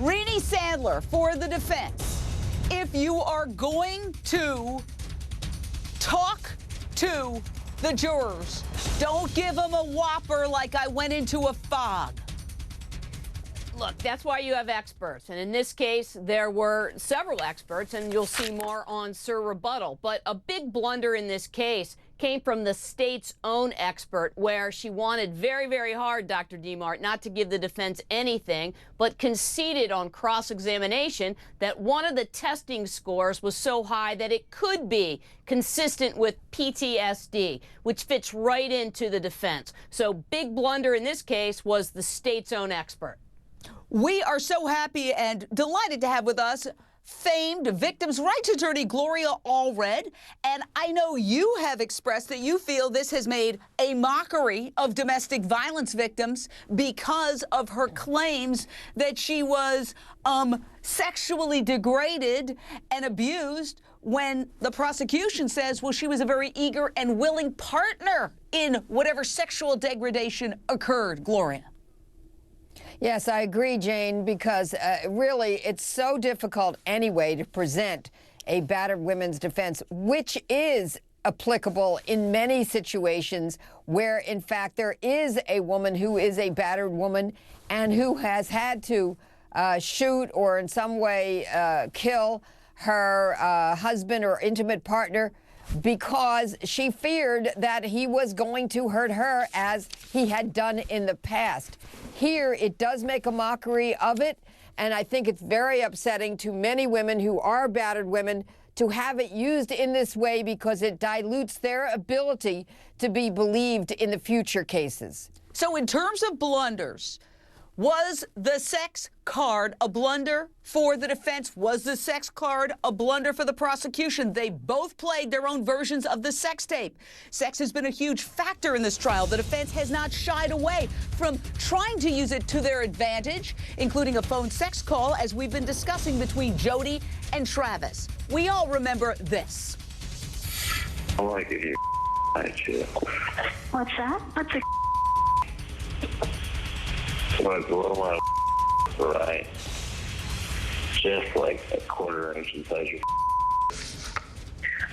Rene Sandler for the defense. If you are going to talk to the jurors, don't give them a whopper like I went into a fog. Look, that's why you have experts. And in this case, there were several experts, and you'll see more on Sir Rebuttal. But a big blunder in this case came from the state's own expert, where she wanted very, very hard, Dr. DeMart, not to give the defense anything, but conceded on cross-examination that one of the testing scores was so high that it could be consistent with PTSD, which fits right into the defense. So big blunder in this case was the state's own expert. We are so happy and delighted to have with us famed victims' rights attorney Gloria Allred. And I know you have expressed that you feel this has made a mockery of domestic violence victims because of her claims that she was sexually degraded and abused, when the prosecution says, well, she was a very eager and willing partner in whatever sexual degradation occurred. Gloria. Yes, I agree, Jane, because really it's so difficult anyway to present a battered women's defense, which is applicable in many situations where, in fact, there is a woman who is a battered woman and who has had to shoot or in some way kill her husband or intimate partner because she feared that he was going to hurt her as he had done in the past. Here, it does make a mockery of it, and I think it's very upsetting to many women who are battered women to have it used in this way because it dilutes their ability to be believed in the future cases. So in terms of blunders, was the sex card a blunder for the defense? Was the sex card a blunder for the prosecution? They both played their own versions of the sex tape. Sex has been a huge factor in this trial. The defense has not shied away from trying to use it to their advantage, including a phone sex call, as we've been discussing, between Jodi and Travis. We all remember this. I want to give you shit. What's that? What's a Like a little right, just like a quarter inch inside your.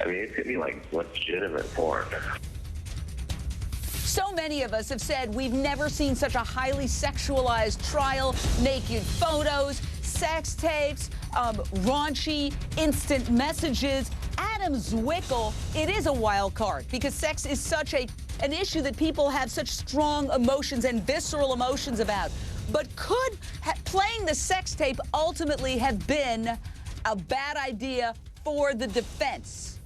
I mean, it could be like legitimate porn. So many of us have said we've never seen such a highly sexualized trial. Naked photos, sex tapes, raunchy instant messages. Adam Zwickle, it is a wild card because sex is such an issue that people have such strong emotions and visceral emotions about. But could playing the sex tape ultimately have been a bad idea for the defense?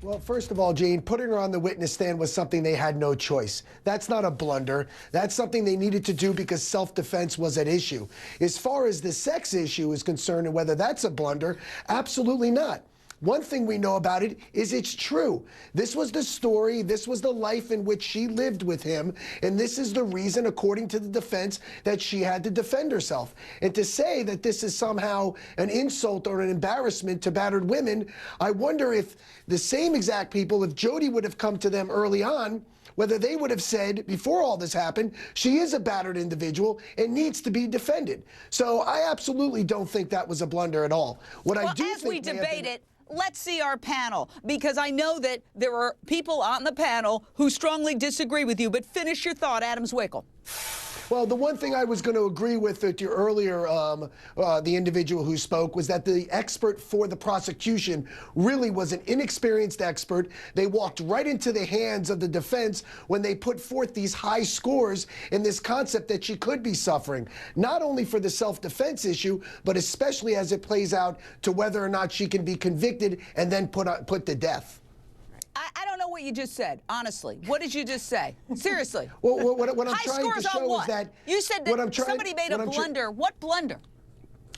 Well, first of all, Jane, putting her on the witness stand was something they had no choice. That's not a blunder. That's something they needed to do because self-defense was at issue. As far as the sex issue is concerned and whether that's a blunder, absolutely not. One thing we know about it is it's true. This was the story, this was the life in which she lived with him, and this is the reason, according to the defense, that she had to defend herself. And to say that this is somehow an insult or an embarrassment to battered women, I wonder if the same exact people, if Jodi would have come to them early on, whether they would have said, before all this happened, she is a battered individual and needs to be defended. So I absolutely don't think that was a blunder at all. What I do as think we debate it, let's see our panel, because I know that there are people on the panel who strongly disagree with you. But finish your thought, Adam Zwickle. Well, the one thing I was going to agree with that you earlier, the individual who spoke, was that the expert for the prosecution really was an inexperienced expert. They walked right into the hands of the defense when they put forth these high scores in this concept that she could be suffering, not only for the self-defense issue, but especially as it plays out to whether or not she can be convicted and then put to death. I don't know what you just said, honestly. What did you just say? Seriously. Well, what I'm high trying scores to show on what? is that you said that somebody made a blunder. What blunder?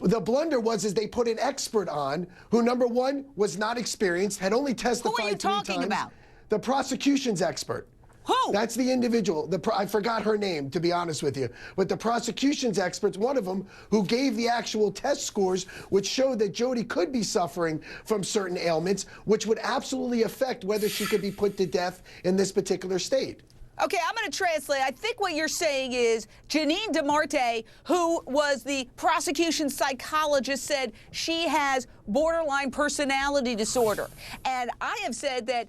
The blunder was they put an expert on who, number one, was not experienced, had only testified 3 times. Who are you talking about? The prosecution's expert. Who? That's the individual. I forgot her name, to be honest with you. But the prosecution's experts, one of them, who gave the actual test scores, which showed that Jodi could be suffering from certain ailments, which would absolutely affect whether she could be put to death in this particular state. Okay, I'm going to translate. I think what you're saying is Janine DeMarte, who was the prosecution psychologist, said she has borderline personality disorder. And I have said that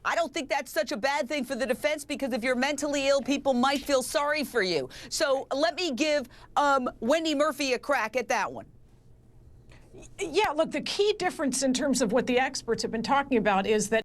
I don't think that's such a bad thing for the defense, because if you're mentally ill, people might feel sorry for you. So let me give Wendy Murphy a crack at that one. Yeah, look, the key difference in terms of what the experts have been talking about is that